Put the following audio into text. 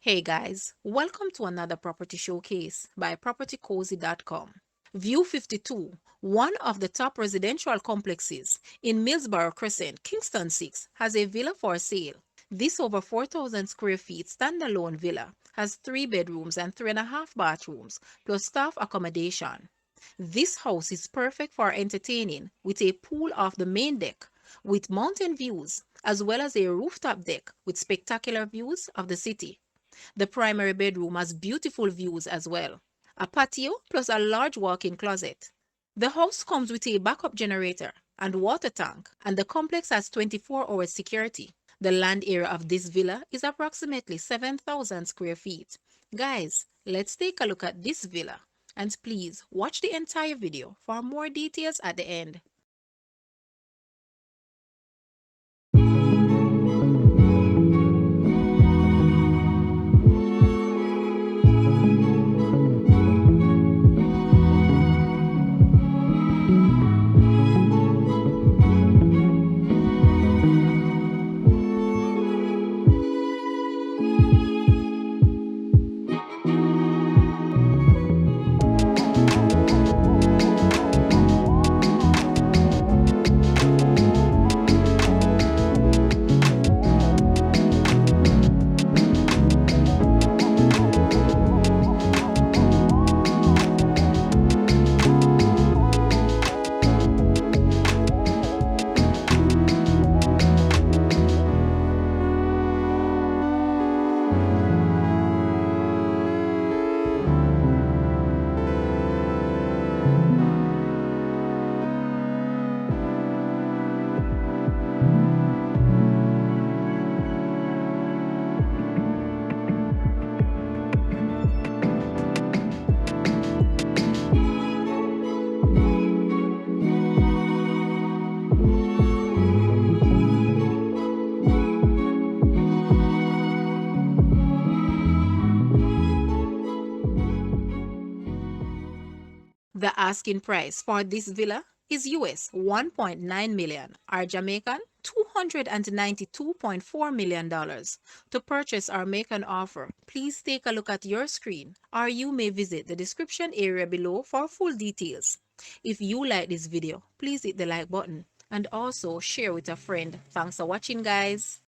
Hey guys, welcome to another property showcase by propertycozy.com. View 52, one of the top residential complexes in Millsborough, Crescent, Kingston 6, has a villa for sale. This over 4,000 square feet standalone villa has 3 bedrooms and 3.5 bathrooms plus staff accommodation. This house is perfect for entertaining with a pool off the main deck with mountain views as well as a rooftop deck with spectacular views of the city. The primary bedroom has beautiful views as well, a patio plus a large walk-in closet. The house comes with a backup generator and water tank, and the complex has 24-hour security. The land area of this villa is approximately 7,000 square feet. Guys, let's take a look at this villa. And please watch the entire video for more details at the end. The asking price for this villa is US 1.9 million or Jamaican $292.4 million. To purchase or make an offer, please take a look at your screen or you may visit the description area below for full details. If you like this video, please hit the like button and also share with a friend. Thanks for watching, guys.